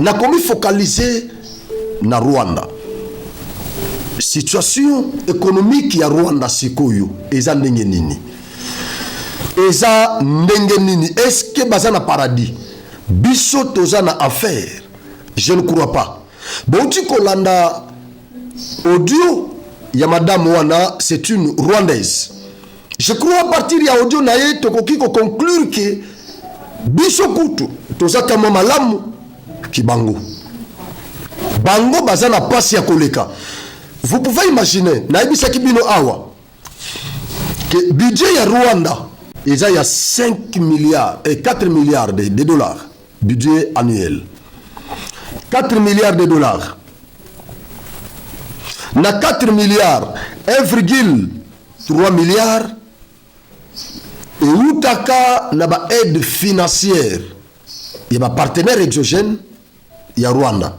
na komi focaliser na Rwanda. Situation économique ya Rwanda sikoyo eza ndenge nini? Eza ndenge nini? Est-ce que baza na paradis? Biso toza na affaire? Je ne crois pas. Bouti kolanda audio ya madame wana, c'est une Rwandaise. Je crois à partir ya audio na ye tokoki ko conclure que biso kutu toza kama malamu kibango. Bango baza na pasi ya koleka. Vous pouvez imaginer, naibisa kibino awa, que budget ya Rwanda, il y a 5 milliards et 4 milliards de dollars, budget annuel. 4 milliards de dollars. Na 4 milliards, 1,3 milliard, et outaka na ba aide financière, il y a partenaire exogène, il y a Rwanda.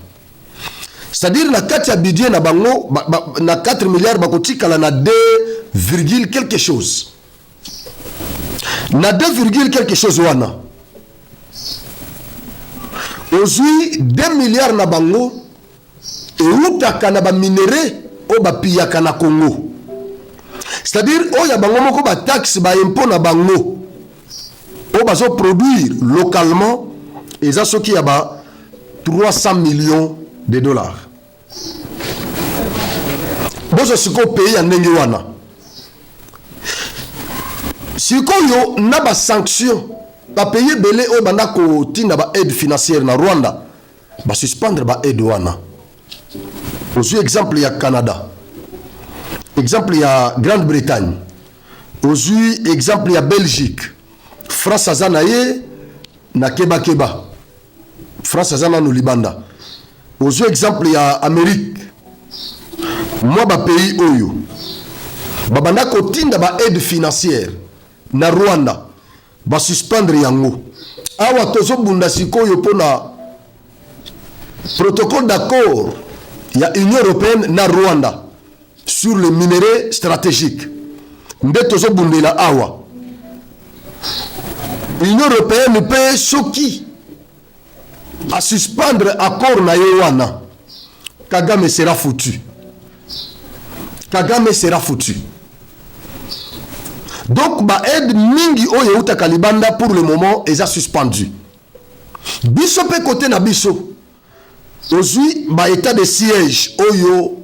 C'est-à-dire na kati ya budget na bango na 4 milliards bakotika na 2, quelque chose. Na 2, quelque chose wana. Aujourd'hui 2 milliards na bango et utaka na ba minéraux o ba piyaka na Congo. C'est-à-dire o ya bango moko ba taxe ba impôt na bango o bazo produire localement et ça ce qui ya ba 300 millions de dollars. Bozo siko pays ya ndenge wana. Siko yo na ba sanction ba payer belé o banda ko tinda ba aide financière na Rwanda ba suspendre ba aide wana. Aujourd'hui exemple ya Canada. Exemple ya Grande-Bretagne. Aujourd'hui exemple ya Belgique. France azana ye na keba keba. France azana no libanda. Aujourd'hui exemple ya Amérique. Moi ba pays oyo babanda kotinda ba aide financière na Rwanda ba suspendre yango. Awa tozo bunda sikoyo pona protocole d'accord ya Union européenne na Rwanda sur les minéraux stratégiques. Nde tozo bundela awa. Union européenne peut soki à suspendre accord na Yowana. Kagame sera foutu. Kagame sera foutu. Donc, ba aide mingi oyo uta kalibanda pour le moment est suspendu. Biso pe côté na biso. Aujourd'hui, ba état de siège oyo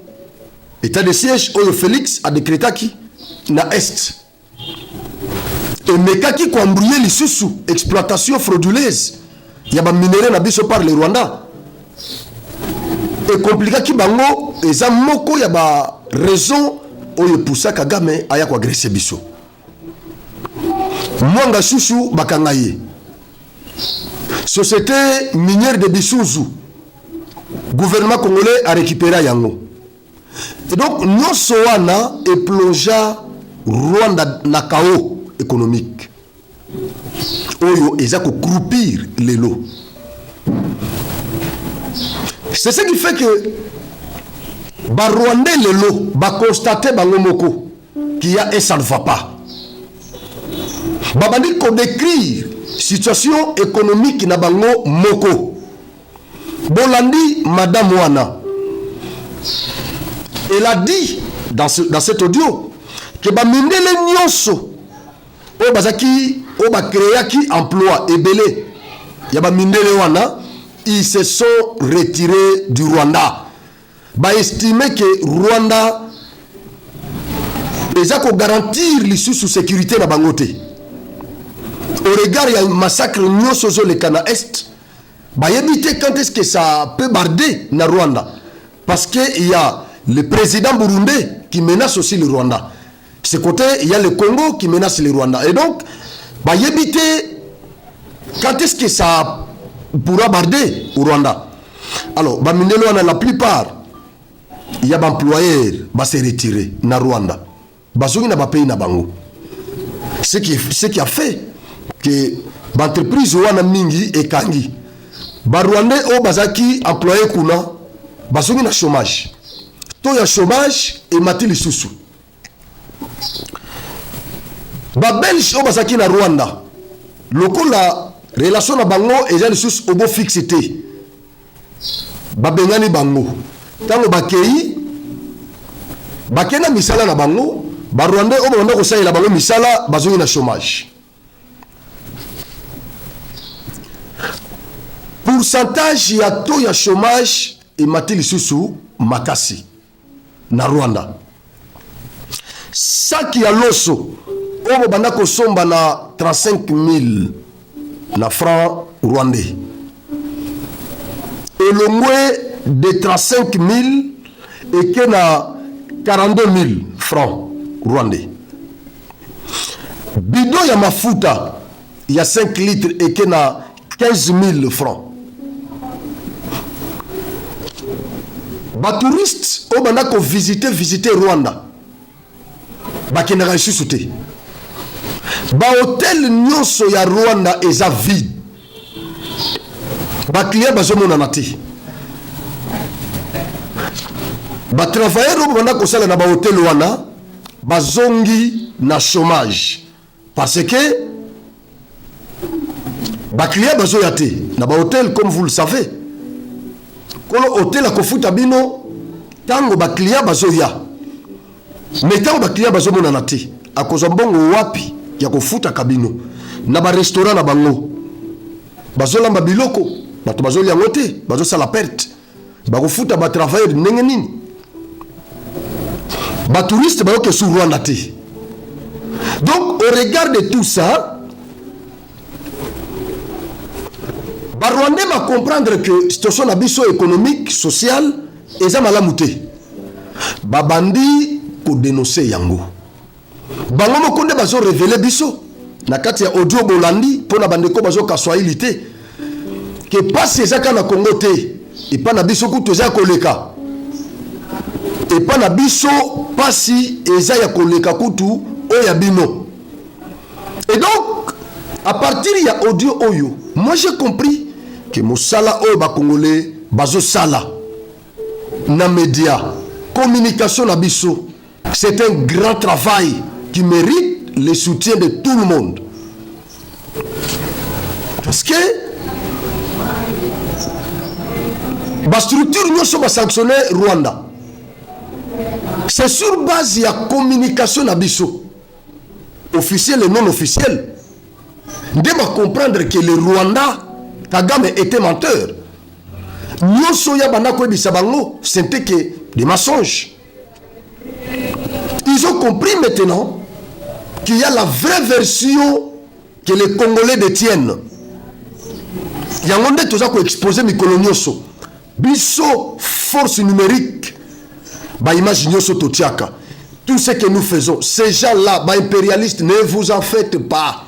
Félix a décrété qui na est. Et mekaki ko embrouiller lisusu exploitation frauduleuse. Ya ba minéraux na biso par le Rwanda. Et compliqué ki bango eza moko ya ba raison oyo poussa Kagame aya ko agresser biso. Mwanga chouchou bakangaye. Société minière de Bisuzu. Gouvernement congolais a récupéré yango. Et donc nyonso wana e plongea Rwanda na chaos économique. Oyo eza ko croupir lelo. C'est ce qui fait que ba Rwandais lelo ba constater bango moko qu'il y a et ça ne va pas. Babandi ko décrire situation économique na bango moko. Bolandi madame wana. Elle a dit dans cet audio que ba mindele nyonso o bazaki o ba créer qui emploi ebele. Ya ba mindele wana ils se sont retirés du Rwanda. Ba estimer que Rwanda déjà ko garantir l'issue sécurité na bangote. Au regard il y a un massacre nyonso zo le Cana Est. Ba éviter quand est-ce que ça peut barder na Rwanda parce que il y a le président burundais qui menace aussi le Rwanda. Ce côté il y a le Congo qui menace le Rwanda et donc ba éviter quand est-ce que ça pourra barder au Rwanda. Alors, Bamindelo, la plupart, il y a des employeurs qui se retirer na Rwanda. Bazongi na pays na bango. Ce qui a fait que l'entreprise wana mingi et kangi. Ba Rwandais o bazaki employé kuna bazongi na chômage. To ya chômage et matili susu. Ba Belge o bazaki na Rwanda. Lokola relation na bango eza lisusu obo fixité. babengani bango tango bakei bakena misala na bango Rwandais o banda ko salela bango misala bazongi na chômage. Pourcentage ya taux ya chômage et matili susu makasi na Rwanda. Saki ya loso o banda ko somba na 35 000 na francs rwandais. Et le moins de 35 000 et que na 42 000 francs rwandais. Bidon ya mafuta ya 5 litres et que na 15 000 francs. Ba touriste o banda ko visiter Rwanda. Ba kenera isusu te. Ba hôtel nyonso ya Rwanda eza vide. Ba client bazomona na te. Ba travailleur o banda ko sala na ba hôtel wana bazongi na chômage parce que ba client bazoya te na ba hôtel comme vous le savez. Kolo hôtel a kofuta bino tango ba client bazoya. Mais tango ba client bazomona na te akoza mbongo wapi ya kofuta kabino na ba restaurant na bango bazolamba biloko bato bazolia ngote bazosala perte bakofuta ba travailleur ndenge nini ba touriste bayoke sur Rwanda te. Donc au regard de tout ça ba Rwandais va comprendre que situation na biso économique sociale eza malamu te babandi ko dénoncer yango bango mokonde bazo révéler biso na kati ya audio bolandi pona bandeko bazo kaswahili te que passe ezaka na Congo te et pas na biso kutu eza koleka et pas na biso pasi eza ya koleka kutu oya bino. Et donc à partir ya audio oyo moi j'ai compris que mosala oyo ba congolais bazo sala na média communication na biso c'est un grand travail qui mérite le soutien de tout le monde. Parce que la structure nous sommes sanctionnés Rwanda. C'est sur base de la communication nabiso, officielle et non officielle. Nous devons comprendre que le Rwanda, Kagame était menteur. Nous sommes c'était que des mensonges. Ils ont compris maintenant qu'il y a la vraie version que les Congolais détiennent. Il y a un monde qui a exposé mes coloniaux. Biso, force numérique, bah image nyoso totiaka. Tout ce que nous faisons, ces gens-là, bah impérialistes, ne vous en faites pas.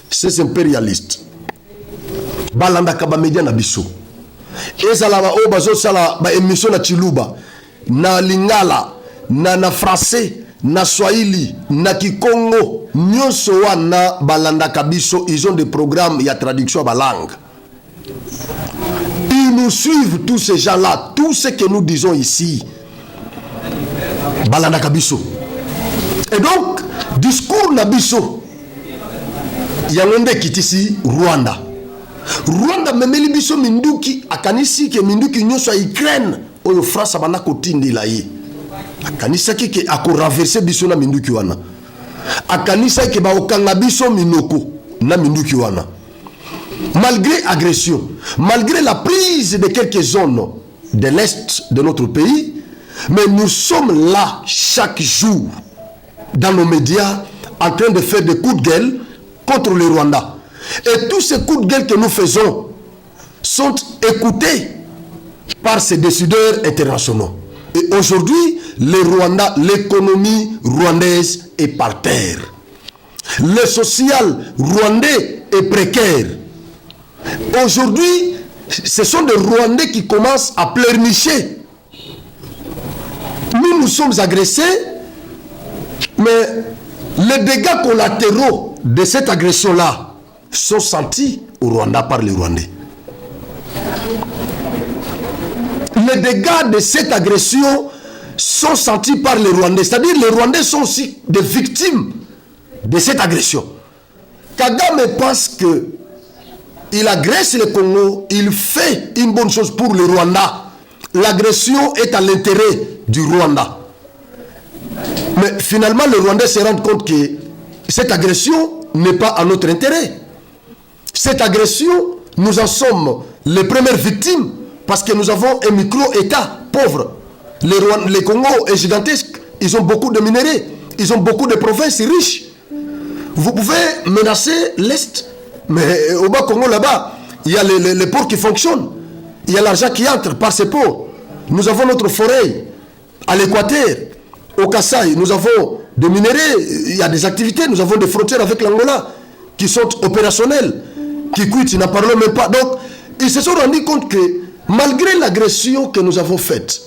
Ces impérialistes. Balanda kaba média na biso. Ezala ba o bazo sala ba émission na Chiluba, na Lingala, na français. Na Swahili, na Kikongo, nyonso wana balanda kabiso, ils ont des programmes, il y a traduction à la langue. Ils nous suivent tous ces gens-là, tout ce que nous disons ici. Balanda kabiso. Et donc, discours nabiso, yangonde kitisi Rwanda. Rwanda memeli biso minduki, akanisi ke minduki nyonso Ukraine, oyo France abana kotindi la ye. Akanisa ke ako renverser biso na minduki wana. Akanisa ke ba okanga biso minoko na minduki wana. Malgré agression, malgré la prise de quelques zones de l'est de notre pays, mais nous sommes là chaque jour dans nos médias en train de faire des coups de gueule contre le Rwanda. Et tous ces coups de gueule que nous faisons sont écoutés par ces décideurs internationaux. Et aujourd'hui, le Rwanda, l'économie rwandaise est par terre. Le social rwandais est précaire. Aujourd'hui, ce sont des Rwandais qui commencent à pleurnicher. Nous sommes agressés, mais les dégâts collatéraux de cette agression-là sont sentis au Rwanda par les Rwandais. Les dégâts de cette agression sont sentis par les Rwandais. C'est-à-dire les Rwandais sont aussi des victimes de cette agression. Kagame pense que il agresse le Congo, il fait une bonne chose pour le Rwanda. l'agression est à l'intérêt du Rwanda. Mais finalement, les Rwandais se rendent compte que cette agression n'est pas à notre intérêt. Cette agression, nous en sommes les premières victimes parce que nous avons un micro-État pauvre. Le Congo est gigantesque. Ils ont beaucoup de minéraux. Ils ont beaucoup de provinces riches. Vous pouvez menacer l'Est, mais au bas Congo, là-bas, il y a les ports qui fonctionnent. Il y a l'argent qui entre par ces ports. Nous avons notre forêt à l'Équateur, au Kasaï. Nous avons des minéraux, il y a des activités. Nous avons des frontières avec l'Angola qui sont opérationnelles, qui coûtent, n'en parlons même pas. Donc, ils se sont rendus compte que malgré l'agression que nous avons faite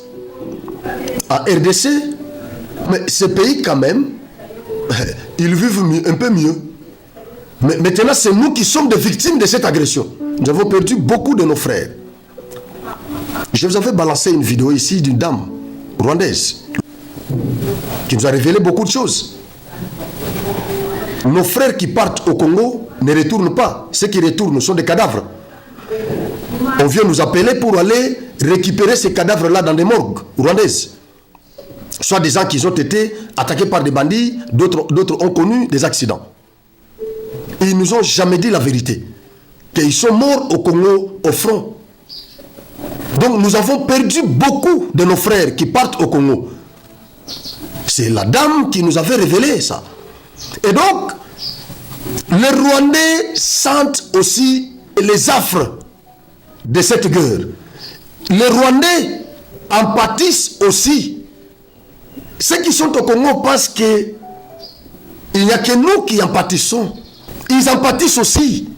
à RDC, mais ces pays quand même, ils vivent un peu mieux. Mais maintenant, c'est nous qui sommes des victimes de cette agression. Nous avons perdu beaucoup de nos frères. Je vous avais balancé une vidéo ici d'une dame rwandaise qui nous a révélé beaucoup de choses. Nos frères qui partent au Congo ne retournent pas. Ceux qui retournent sont des cadavres. On vient nous appeler pour aller récupérer ces cadavres-là dans des morgues rwandaises. Soit des gens qui ont été attaqués par des bandits, d'autres ont connu des accidents. Et ils ne nous ont jamais dit la vérité. Qu'ils sont morts au Congo, au front. Donc nous avons perdu beaucoup de nos frères qui partent au Congo. C'est la dame qui nous avait révélé ça. Et donc, les Rwandais sentent aussi les affres de cette guerre. Les Rwandais empathissent aussi. Ceux qui sont au Congo pensent qu'il n'y a que nous qui empathissons. Ils empathissent aussi.